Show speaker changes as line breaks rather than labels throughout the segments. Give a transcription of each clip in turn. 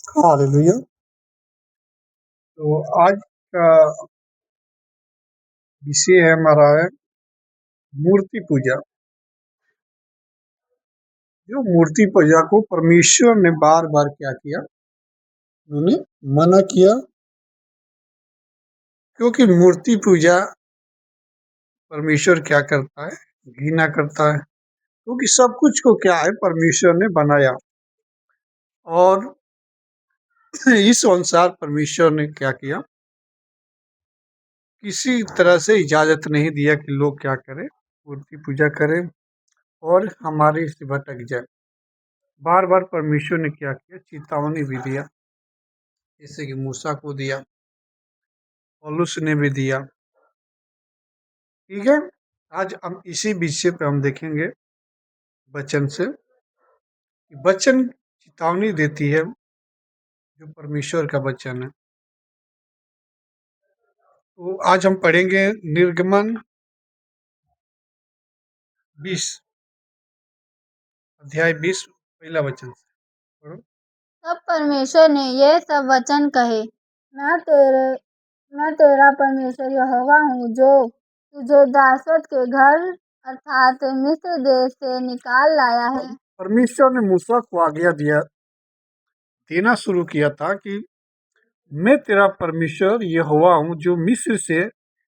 Hallelujah. तो आज का विषय है हमारा है मूर्ति पूजा। जो मूर्ति पूजा को परमेश्वर ने बार बार क्या किया, उन्होंने मना किया, क्योंकि मूर्ति पूजा परमेश्वर क्या करता है, घृणा करता है। क्योंकि सब कुछ को क्या है, परमेश्वर ने बनाया और इस अनुसार परमेश्वर ने क्या किया, किसी तरह से इजाजत नहीं दिया कि लोग क्या करें, मूर्ति पूजा करें और हमारे से भटक जाए। बार बार परमेश्वर ने क्या किया, चेतावनी भी दिया, जैसे कि मूसा को दिया, पौलुस ने भी दिया। ठीक है, आज हम इसी विषय पे हम देखेंगे वचन से कि वचन चेतावनी देती है, जो परमेश्वर का वचन है। तो आज हम पढ़ेंगे निर्गमन 20 अध्याय 20 पहला वचन से पढ़ो।
तब परमेश्वर ने यह सब वचन कहे, मैं तेरा परमेश्वर यहोवा हूँ, जो तुझे दासत्व के घर अर्थात मिस्र देश से निकाल लाया है।
परमेश्वर ने मूसा को आज्ञा देना शुरू किया था कि मैं तेरा परमेश्वर यहोवा हूँ, जो मिस्र से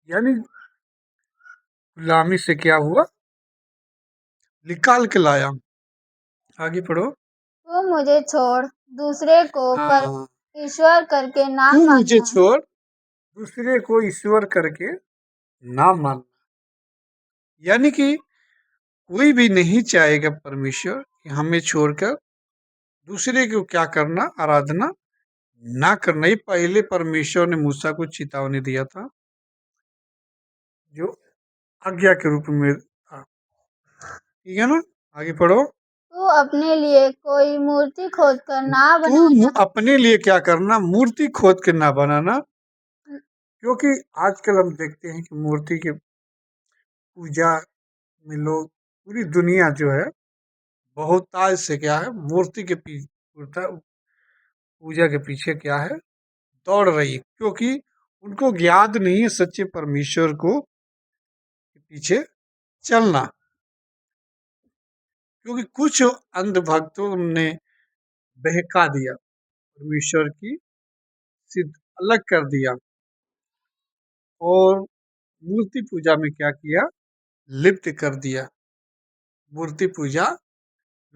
यानी गुलामी से क्या हुआ, निकाल के लाया। आगे पढ़ो।
तू मुझे छोड़ दूसरे को पर ईश्वर करके ना
तू मुझे
मानना।
छोड़ दूसरे को ईश्वर करके ना मान। यानी कि कोई भी नहीं चाहेगा परमेश्वर कि हमें छोड़कर दूसरे को क्या करना, आराधना ना करना। ही पहले परमेश्वर ने मूसा को चेतावनी दिया था, जो आज्ञा के रूप में था। ठीक है ना, आगे पढ़ो।
तू अपने लिए कोई मूर्ति खोद कर ना
तू
बनाना।
अपने लिए क्या करना, मूर्ति खोद के ना बनाना। क्योंकि आजकल हम देखते हैं कि मूर्ति की पूजा में लोग, पूरी दुनिया जो है बहुतायत से क्या है, मूर्ति के पूजा के पीछे क्या है, दौड़ रही है। क्योंकि उनको ज्ञात नहीं है सच्चे परमेश्वर को के पीछे चलना। क्योंकि कुछ अंधभक्तों ने बहका दिया, परमेश्वर की सिद्ध अलग कर दिया और मूर्ति पूजा में क्या किया, लिप्त कर दिया। मूर्ति पूजा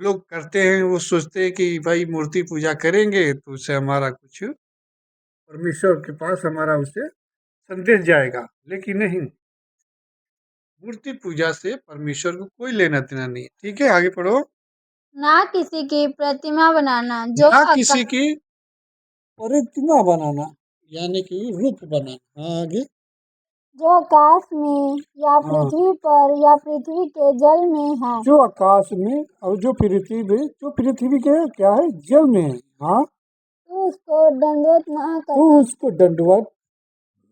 लोग करते हैं, वो सोचते हैं कि भाई मूर्ति पूजा करेंगे तो उससे हमारा कुछ, परमेश्वर के पास हमारा उससे संदेश जाएगा। लेकिन नहीं, मूर्ति पूजा से परमेश्वर को कोई लेना देना नहीं है। ठीक है, आगे पढ़ो।
ना किसी की प्रतिमा बनाना जो
ना किसी की प्रतिमा बनाना, यानी कि रूप बनाना। हाँ, आगे।
जो आकाश में या पृथ्वी पर या पृथ्वी के जल में है।
जो आकाश में और जो पृथ्वी के क्या है, जल में है। हाँ,
तू उसको दंडवत ना
तो
करना।
उसको दंडवत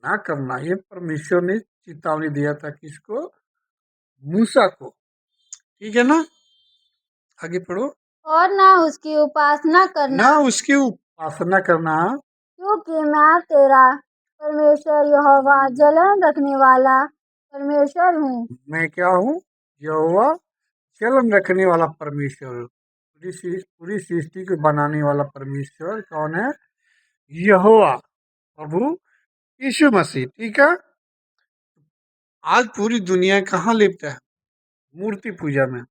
ना करना। ये परमेश्वर ने चेतावनी दिया था किसको, मूसा को। ठीक है ना, आगे पढ़ो।
और ना उसकी उपासना करना,
ना उसकी उपासना करना,
क्योंकि मैं तेरा परमेश्वर यहोवा जलन रखने वाला परमेश्वर हूँ।
मैं क्या हूँ, यहोवा चलन रखने वाला परमेश्वर। पूरी सृष्टि को बनाने वाला परमेश्वर कौन है, यहोवा प्रभु यीशु मसीह। ठीक है, आज पूरी दुनिया कहाँ लिप्त है, मूर्ति पूजा में।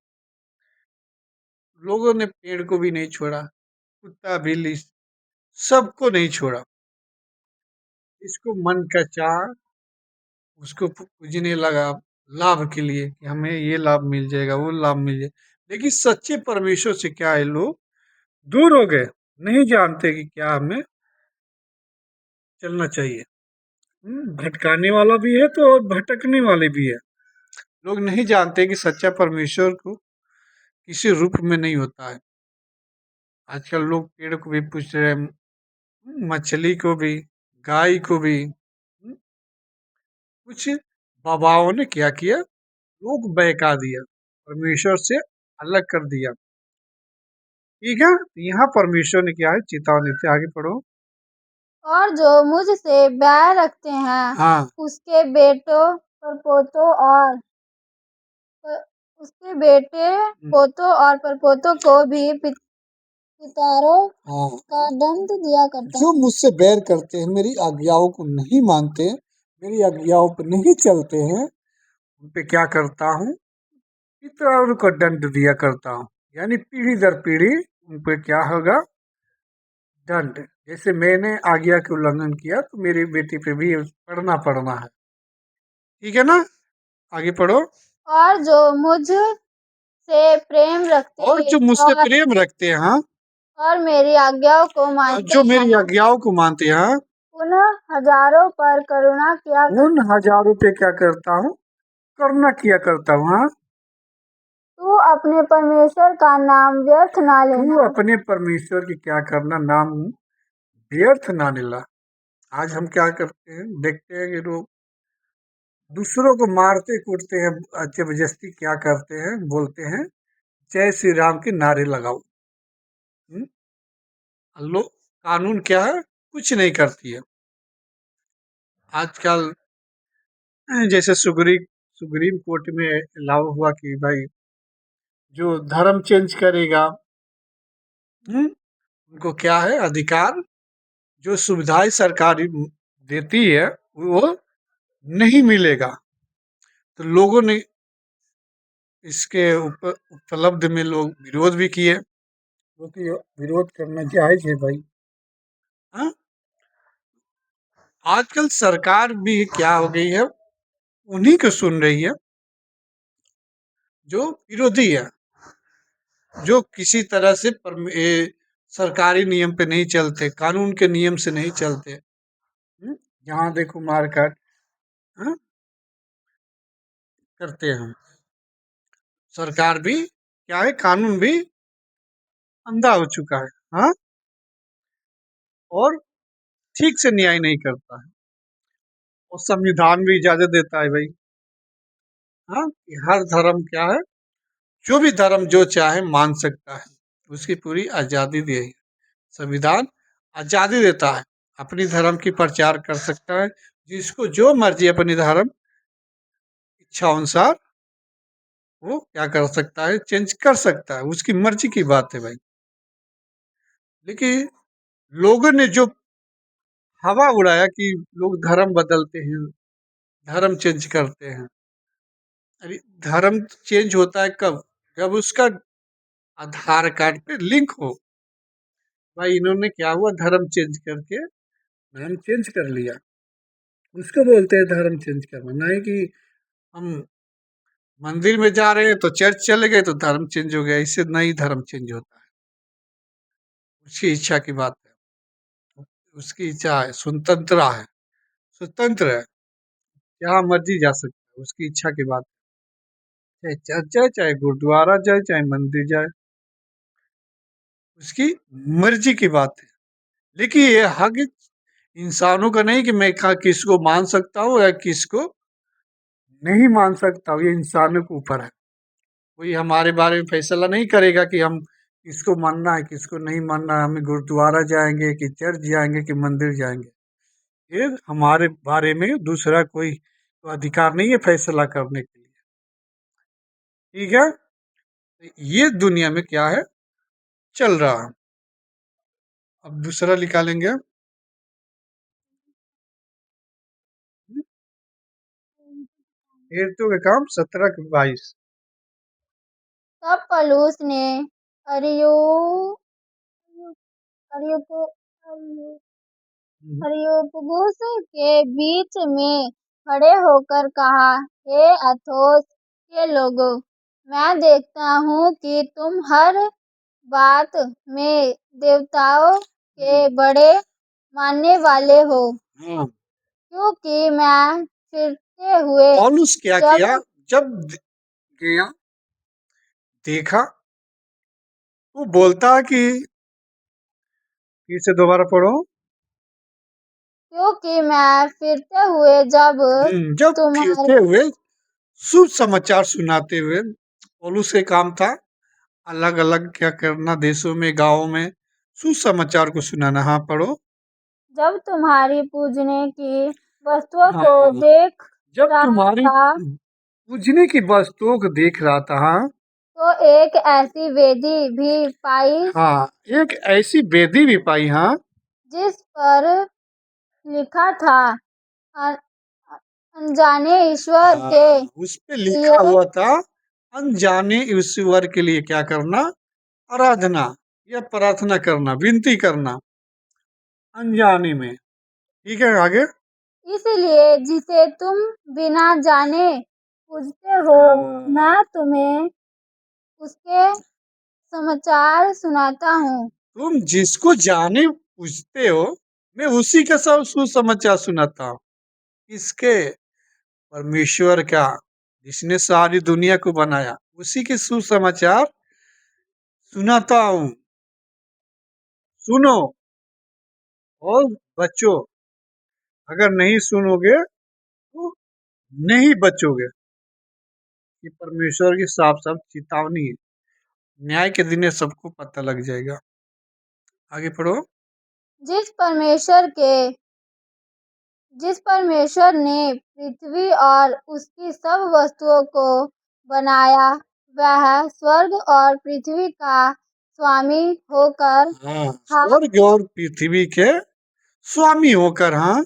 लोगों ने पेड़ को भी नहीं छोड़ा, कुत्ता बिल्ली सबको नहीं छोड़ा। इसको मन का चाह, उसको पूजने लगा लाभ के लिए कि हमें ये लाभ मिल जाएगा, वो लाभ मिल जाएगा। लेकिन सच्चे परमेश्वर से क्या है, लोग दूर हो गए, नहीं जानते कि क्या हमें चलना चाहिए। भटकाने वाला भी है तो और भटकने वाले भी है। लोग नहीं जानते कि सच्चा परमेश्वर को किसी रूप में नहीं होता है। आजकल लोग पेड़ को भी पूछ रहे हैं, मछली को भी, गाय को भी। कुछ बाबाओं ने क्या किया, लोग बहका दिया, परमेश्वर से अलग कर दिया। ठीक है, यहाँ परमेश्वर ने क्या है चेतावनी दी। आगे पढ़ो।
और जो मुझसे बैर रखते हैं
हाँ,
उसके बेटों परपोतों और उसके बेटे पोतों और परपोतों को भी पितारों
हाँ,
का दंड दिया करता
जो
है।
मुझसे बैर करते हैं, मेरी आज्ञाओं को नहीं मानते, मेरी आज्ञाओं पर नहीं चलते हैं, उन पे क्या करता हूँ, पितरों को दंड दिया करता हूँ। यानी पीढ़ी दर पीढ़ी उन पे क्या होगा, दंड। जैसे मैंने आज्ञा के उल्लंघन किया तो मेरी बेटी पे भी पढ़ना है। ठीक है ना, आगे पढ़ो।
और जो मुझ से प्रेम रखते
और जो मुझसे प्रेम रखते हैं, हाँ,
और मेरी आज्ञाओं को मानते
जो मेरी
हैं
आज्ञाओं को मानते हैं, हाँ,
उन हजारों पर करुणा किया
उन हजारों पे क्या करता हूँ, करुणा किया करता हूँ। हाँ,
तू अपने परमेश्वर का नाम व्यर्थ ना
तू
लेना।
अपने परमेश्वर की क्या करना, नाम व्यर्थ ना लेना। आज हम क्या करते हैं, देखते हैं कि लोग दूसरों को मारते कूटते हैं, जबरदस्ती क्या करते हैं, बोलते हैं जय श्री राम के नारे लगाओ। हम्म? लोग कानून क्या है, कुछ नहीं करती है आजकल। जैसे सुप्रीम कोर्ट में अलाउ हुआ कि भाई जो धर्म चेंज करेगा, उनको क्या है अधिकार, जो सुविधाएं सरकारी देती है वो नहीं मिलेगा। तो लोगों ने इसके ऊपर उपलब्ध में लोग विरोध भी किए, क्योंकि विरोध करना जायज है भाई। हाँ? आजकल सरकार भी क्या हो गई है, उन्हीं को सुन रही है जो विरोधी है, जो किसी तरह से सरकारी नियम पे नहीं चलते, कानून के नियम से नहीं चलते। जहाँ देखो मारकाट, हाँ, करते हैं। सरकार भी क्या है, कानून भी अंधा हो चुका है। हाँ, और ठीक से न्याय नहीं करता है। और संविधान भी इजाजत देता है भाई, हाँ, कि हर धर्म क्या है, जो भी धर्म जो चाहे मान सकता है, उसकी पूरी आजादी दी है। संविधान आजादी देता है, अपनी धर्म की प्रचार कर सकता है, जिसको जो मर्जी अपनी धर्म इच्छा अनुसार वो क्या कर सकता है, चेंज कर सकता है, उसकी मर्जी की बात है भाई। लेकिन लोगों ने जो हवा उड़ाया कि लोग धर्म बदलते हैं, धर्म चेंज करते हैं। अरे धर्म चेंज होता है कब, जब उसका आधार कार्ड पे लिंक हो। भाई इन्होंने क्या हुआ, धर्म चेंज करके धर्म चेंज कर लिया, उसको बोलते हैं धर्म चेंज करना। नहीं कि हम मंदिर में जा रहे हैं तो चर्च चले गए तो धर्म चेंज हो गया, इससे नहीं धर्म चेंज होता है। उसकी इच्छा की बात है, उसकी इच्छा है, स्वतंत्रता है, स्वतंत्र है, जहाँ मर्जी जा सकता है, उसकी इच्छा की बात है। चाहे चर्च जाए, चाहे गुरुद्वारा जाए, चाहे मंदिर जाए, उसकी मर्जी की बात है। लेकिन ये हक इंसानों का नहीं कि मैं किसको मान सकता हूँ या किसको नहीं मान सकता हूँ, ये इंसानों के ऊपर है। कोई हमारे बारे में फैसला नहीं करेगा कि हम किसको मानना है किसको नहीं मानना है, हमें गुरुद्वारा जाएंगे कि चर्च जाएंगे कि मंदिर जाएंगे, ये हमारे बारे में दूसरा कोई तो अधिकार नहीं है फैसला करने के लिए। ठीक है, ये दुनिया में क्या है चल रहा है। अब दूसरा निकालेंगे। हेतु का काम 17 के 22।
तब पलूस ने अरियू अरियुपु- अरियुपगुस के बीच में खड़े होकर कहा, हे अथोस के लोगों, मैं देखता हूँ कि तुम हर बात में देवताओं के बड़े मानने वाले हो,
हाँ,
क्योंकि मैं फिरते हुए
पौलुस क्या
जब
किया, जब गया देखा, वो बोलता है कि फिर से दोबारा पढ़ो।
क्योंकि मैं फिरते हुए जब
जब
तुम्हारे
फिरते हुए शुभ समाचार सुनाते हुए, पौलुस के काम था अलग अलग क्या करना, देशों में, गाँव में सुसमाचार को सुनाना। हाँ, पढ़ो।
जब तुम्हारी पूजने की वस्तुओं को
हाँ,
देख
जब
रहा
तुम्हारी
था
पूजने की वस्तुओं को देख रहा था। हाँ,
तो एक ऐसी वेदी भी पाई
हाँ, एक ऐसी वेदी भी पाई। हाँ,
जिस पर लिखा था अ- अनजाने ईश्वर
हाँ,
के
उस पे लिखा
लिए
हुआ था, अनजाने ईश्वर के लिए क्या करना, आराधना या प्रार्थना करना, विनती करना, अनजाने में। ठीक है, आगे।
इसलिए जिसे तुम बिना जाने पूजते हो
हाँ,
मैं तुम्हें उसके समाचार सुनाता हूँ।
तुम जिसको जाने पूछते हो, मैं उसी का सब सुसमाचार सुनाता हूँ। इसके परमेश्वर का, जिसने सारी दुनिया को बनाया, उसी के सुसमाचार सुनाता हूँ। सुनो और बचो। अगर नहीं सुनोगे तो नहीं बचोगे। ये परमेश्वर की साफ साफ चेतावनी है। न्याय के दिन ये सबको पता लग जाएगा। आगे पढ़ो।
जिस परमेश्वर के जिस परमेश्वर ने पृथ्वी और उसकी सब वस्तुओं को बनाया वह स्वर्ग और पृथ्वी का स्वामी होकर
हाँ,
हाथ
स्वर्ग और पृथ्वी के स्वामी होकर। हाँ,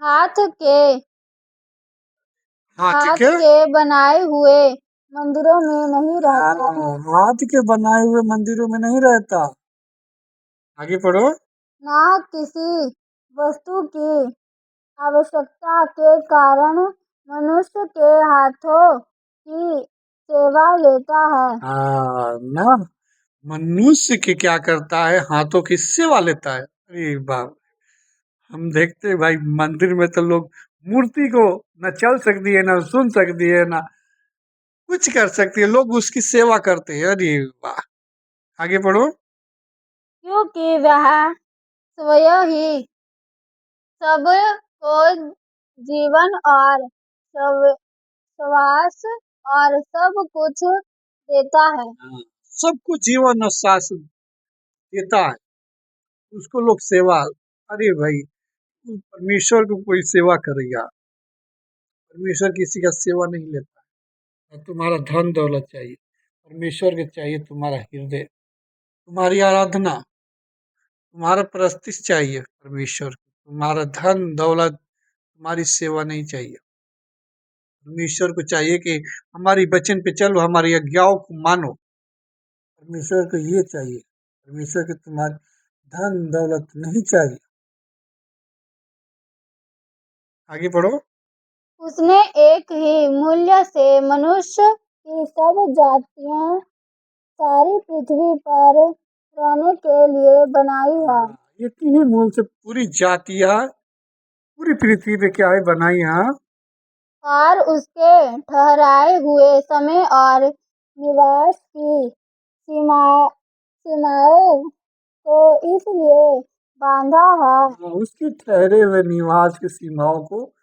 हाथ के
हाथ
हाथ
के
के बनाए हुए मंदिरों में नहीं रहता
हाथ के बनाए हुए मंदिरों में नहीं रहता। आगे पढ़ो।
ना किसी वस्तु की आवश्यकता के कारण मनुष्य के हाथों की सेवा लेता है।
ना मनुष्य के क्या करता है, हाथों की सेवा लेता है। अरे बाप, हम देखते हैं भाई, मंदिर में तो लोग मूर्ति को न चल सकती है, ना सुन सकती है, ना कुछ कर सकती है, लोग उसकी सेवा करते हैं। अरे वाह, आगे पढ़ो।
क्योंकि वह स्वयं ही सबको जीवन और श्वास और सब कुछ देता है।
हाँ, सबको जीवन और सांस देता है, उसको लोग सेवा। अरे भाई, परमेश्वर को कोई सेवा करेगा? परमेश्वर किसी का सेवा नहीं लेता है। और तुम्हारा धन दौलत चाहिए, परमेश्वर के चाहिए तुम्हारा हृदय, तुम्हारी आराधना, तुम्हारा प्रस्तिश चाहिए परमेश्वर को। तुम्हारा धन दौलत, तुम्हारी सेवा नहीं चाहिए। परमेश्वर को चाहिए कि हमारी वचन पे चलो, हमारी आज्ञाओं को मानो। परमेश्वर को ये चाहिए। परमेश्वर को तुम्हारी धन दौलत नहीं चाहिए। आगे बढ़ो।
उसने एक ही मूल्य से मनुष्य की सब जातियां सारी पृथ्वी पर रहने के लिए बनाई है।
हाँ, एक ही मूल से पूरी जातियां पूरी पृथ्वी पे क्या है, बनाई। हाँ,
और उसके ठहराए हुए समय और निवास की सीमाओं को इसलिए बांधा है।
हाँ, उसके ठहरे हुए निवास की सीमाओं को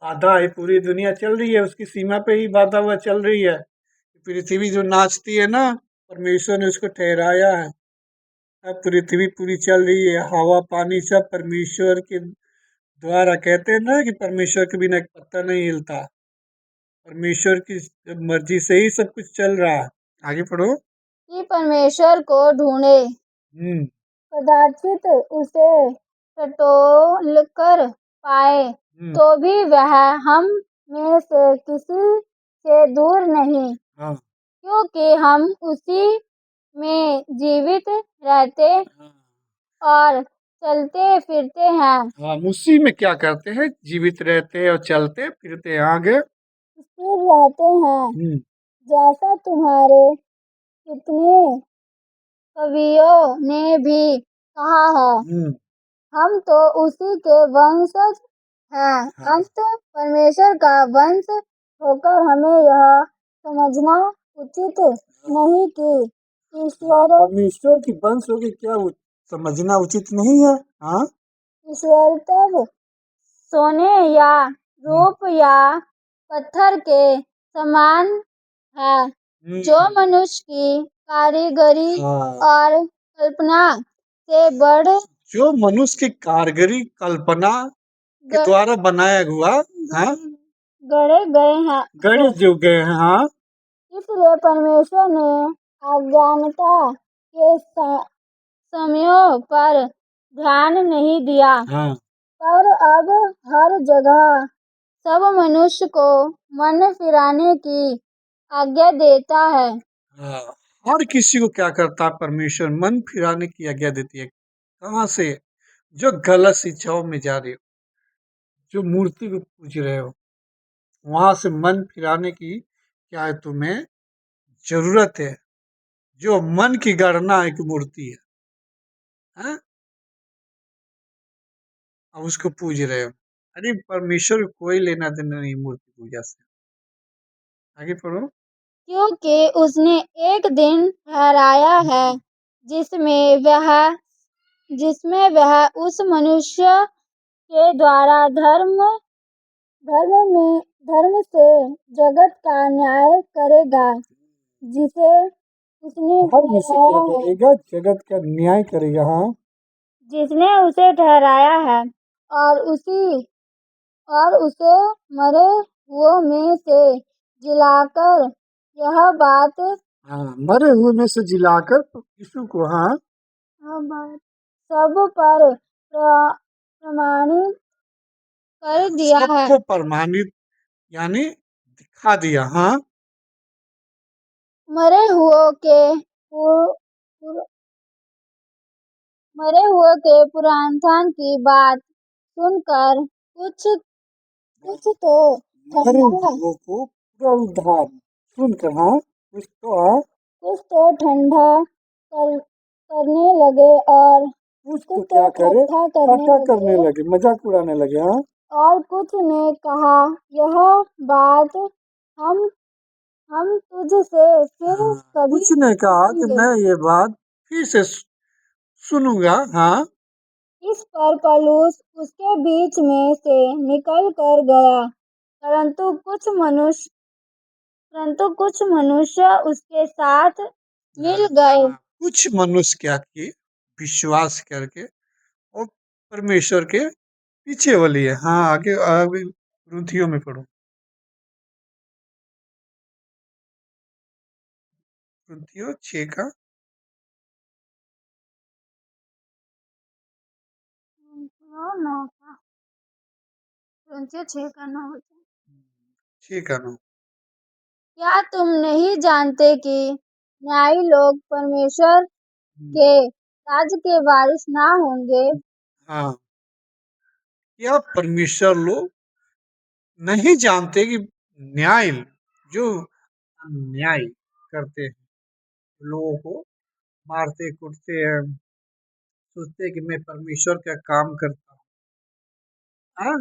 बाधा है। पूरी दुनिया चल रही है, उसकी सीमा पे ही बाधा हुआ चल रही है। पृथ्वी जो नाचती है ना, परमेश्वर ने उसको ठहराया है। अब पृथ्वी पूरी चल रही है, हवा पानी सब परमेश्वर के द्वारा। कहते हैं ना कि परमेश्वर के बिना एक पत्ता नहीं हिलता। परमेश्वर की मर्जी से ही सब कुछ चल रहा है। आगे पढ़ो।
कि परमेश्वर को ढूंढे
हम्म।
कदाचित उसे टटोल कर पाए
हम्म।
तो भी वह हम में से किसी से दूर नहीं
हाँ,
क्योंकि हम उसी में जीवित रहते
हाँ,
और चलते फिरते हैं।
हम उसी में क्या करते हैं, जीवित रहते हैं और चलते फिरते हैं। आगे।
स्थिर रहते हैं
हम्म।
जैसा तुम्हारे कितने कवियों ने भी कहा है।
हम्म।
हम तो उसी के वंशज हैं।
हाँ,
अंत परमेश्वर का वंश होकर हमें यह समझना उचित नहीं कि ईश्वर
परमेश्वर की वंश होगी क्या, समझना उचित नहीं है। हाँ।
ईश्वर तब सोने या
हम्म।
रूप या पत्थर के समान है जो
हम्म।
मनुष्य की कारीगरी
हाँ,
और कल्पना से बढ़
जो मनुष्य की कारीगरी कल्पना के
ग-
द्वारा बनाया हुआ, हाँ,
गढ़े गए हैं
गढ़
हो।
जो गए हैं, हाँ,
इसलिए परमेश्वर ने अज्ञानता के समयों पर ध्यान नहीं दिया,
हाँ,
पर अब हर जगह सब मनुष्य को मन फिराने की आज्ञा देता है।
हाँ। हर किसी को क्या करता है परमेश्वर, मन फिराने की आज्ञा देती है। कहाँ से? जो गलत शिक्षाओं में जा रहे हो, जो मूर्ति को पूज रहे हो, वहां से मन फिराने की क्या है तुम्हें जरूरत है। जो मन की गणना एक मूर्ति है, हाँ? अब उसको पूज रहे हो। अरे परमेश्वर को कोई लेना देना नहीं मूर्ति पूजा से। आगे पढ़ो।
क्योंकि उसने एक दिन ठहराया है जिसमें वह जिसमें वह उस मनुष्य के द्वारा धर्म में धर्म से जगत का न्याय करेगा जिसे उसने
धर्म से क्या
ठहराया है
करेगा? जगत का न्याय करेगा, हाँ।
जिसने उसे ठहराया है और उसे मरे हुओं में से जिलाकर यह बात
हाँ, मरे हुए में से जिलाकर यीशु को, हाँ,
सब पर प्रमाणित कर दिया है।
सबको प्रमाणित यानी दिखा दिया, हाँ।
मरे हुओं के पुर, पुर, मरे हुओं के पुनरुत्थान की बात सुनकर कुछ तो
मरे
ठंडा
हुओं को पूरा उद्धार सुनकर, हाँ, कुछ तो, हाँ,
कुछ तो ठंडा करने लगे और
कुछ तो
कुछ तो
क्या करे, ठाट्टा करने
लगे
लगे, मजाक उड़ाने लगे, हाँ।
और कुछ ने कहा यह बात हम हम तुझसे फिर
हाँ,
कभी
कुछ ने कहा कि
सुनेंगे।
मैं ये बात फिर से सुनूंगा, हाँ।
इस पर पौलुस उसके बीच में से निकल कर गया, परंतु कुछ मनुष्य उसके साथ मिल गए।
हाँ, कुछ मनुष्य क्या किए, विश्वास करके और परमेश्वर के पीछे वाली है, हाँ। आगे आगे ग्रंथियों में पढ़ो। ग्रंथियों 6 का 6 का 9।
क्या तुम नहीं जानते कि न्यायी लोग परमेश्वर के राज्य के वारिस ना होंगे?
हाँ, क्या परमेश्वर लोग नहीं जानते कि न्याय जो अन्याय करते हैं, लोगों को मारते कूटते हैं, सोचते हैं कि मैं परमेश्वर का काम करता हूँ, हाँ।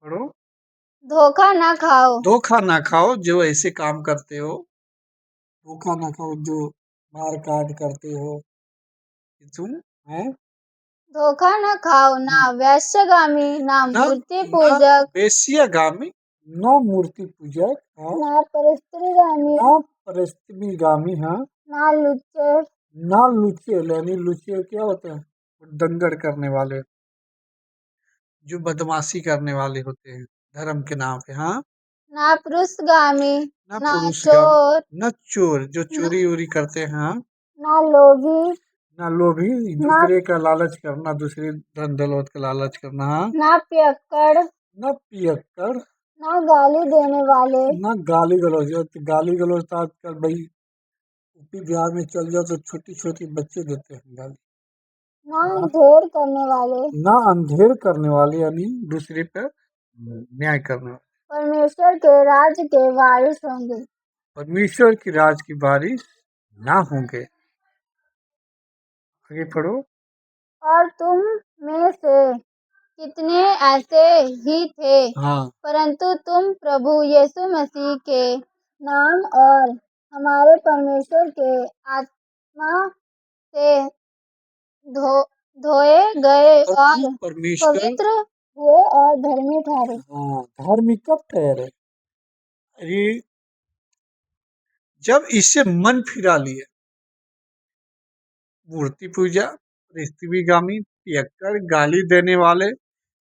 पढ़ो।
धोखा ना खाओ।
धोखा ना खाओ जो ऐसे काम करते हो। धोखा ना खाओ जो मार काट करते हो कि तुम, हैं,
धोखा न खाओ, ना वैश्यगामी, ना
ना
मूर्ति
ना
पूजक,
वेश्यागामी, ना मूर्ति पूजक, हाँ,
ना परस्त्रीगामी,
ना परस्त्रीगामी, हाँ,
ना लुच्चे,
ना लुच्चे। यानी लुच्चे क्या होते हैं? दंगड़ करने वाले, जो बदमाशी करने वाले होते हैं धर्म के नाम पे, हाँ।
ना पुरुषगामी,
ना
ना
पुरुषगामी,
चोर,
न चोर जो
ना,
चोरी वोरी करते हैं, हाँ।
ना लोभी,
ना लोभी,
ना
दूसरे का लालच करना, दूसरे धन दौलत का लालच करना, हाँ।
ना पियक्कड़,
न पियक्कड़,
ना गाली देने वाले,
न गाली गलौज। गाली गलौज तो आजकल भाई यूपी बिहार में चल जाओ तो छोटी छोटी बच्चे देते हैं गाली,
ना
हाँ।
ढेर करने वाले,
ना अंधेर करने वाले यानी दूसरे पर न्याय करने वाले
परमेश्वर के राज्य के वारिस होंगे।
परमेश्वर की राज की बारिश ना होंगे। आगे पढ़ो।
और तुम में से कितने ऐसे ही थे,
हाँ,
परंतु तुम प्रभु यीशु मसीह के नाम और हमारे परमेश्वर के आत्मा से धोए गए
और तुम
और
परमेश्वर,
पवित्र हुए और धर्मी ठहरे।
हाँ, धार्मिक कब ठहरे? अरे जब इससे मन फिरा लिए, मूर्ति पूजा, पृथ्वीगामी, पियक्कड़, गाली देने वाले,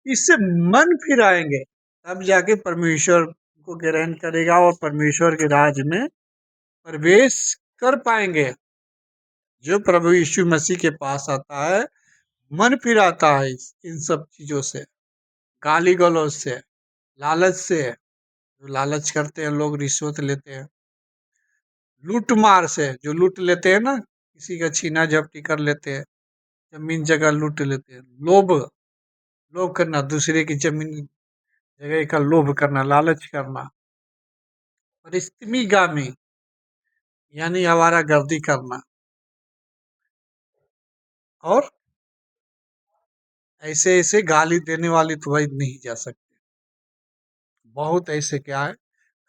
इससे मन फिराएंगे, तब जाके परमेश्वर को ग्रहण करेगा और परमेश्वर के राज में प्रवेश कर पाएंगे। जो प्रभु यीशु मसीह के पास आता है, मन फिराता है इन सब चीजों से, गाली गलौज से, लालच से, जो लालच करते हैं लोग, रिश्वत लेते हैं, लूट मार से, जो लूट लेते हैं ना, किसी का छीना झपटी कर लेते हैं, जमीन जगह लूट लेते हैं, लोभ, लोभ करना, दूसरे की जमीन जगह का लोभ करना, लालच करना, परिस्थितिगामी यानी आवारागर्दी करना, और ऐसे ऐसे गाली देने वाली तो भाई नहीं जा सकते, बहुत ऐसे क्या है,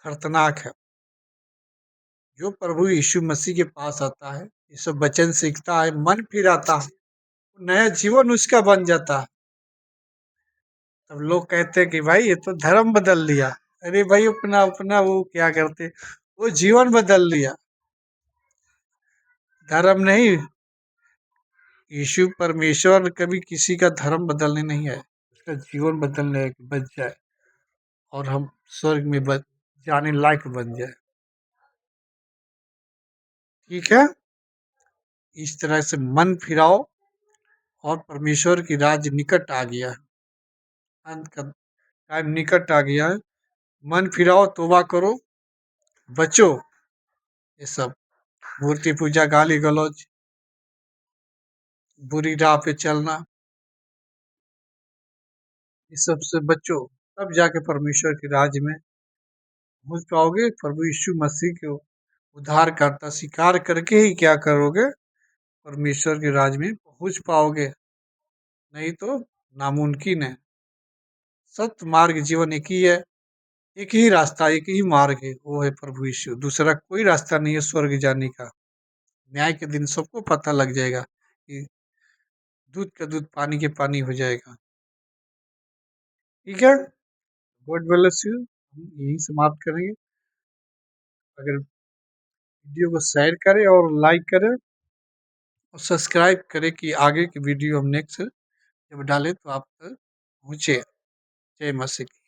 खतरनाक है। जो प्रभु यीशु मसीह के पास आता है, ये सब वचन सीखता है, मन फिर आता है, नया जीवन उसका बन जाता है। तब लोग कहते हैं कि भाई ये तो धर्म बदल लिया। अरे भाई अपना अपना वो क्या करते, वो जीवन बदल लिया, धर्म नहीं। यीशु परमेश्वर कभी किसी का धर्म बदलने नहीं है, उसका जीवन बदलने बच जाए और हम स्वर्ग में जाने लायक बन जाए। ठीक है, इस तरह से मन फिराओ और परमेश्वर की राज निकट आ गया है, अंत का टाइम निकट आ गया है। मन फिराओ, तौबा करो, बचो ये सब मूर्ति पूजा, गाली गलौज, बुरी राह पे चलना, इस सब से बचो, तब जाके परमेश्वर के राज्य में पहुंच पाओगे। प्रभु यीशु मसीह को उद्धारकर्ता स्वीकार करके ही क्या करोगे, परमेश्वर के राज्य में पहुंच पाओगे, नहीं तो नामुमकिन है। सत्य मार्ग जीवन एक ही है, एक ही रास्ता, एक ही मार्ग है, वो है प्रभु यीशु। दूसरा कोई रास्ता नहीं है स्वर्ग जाने का। न्याय के दिन सबको पता लग जाएगा कि दूध का दूध, पानी के पानी हो जाएगा। ठीक है, गॉड ब्लेस यू। हम यही समाप्त करेंगे। अगर वीडियो को शेयर करें और लाइक करें और सब्सक्राइब करें कि आगे की वीडियो हम नेक्स्ट जब डालें तो आप तक पहुँचे। जय मसीह की।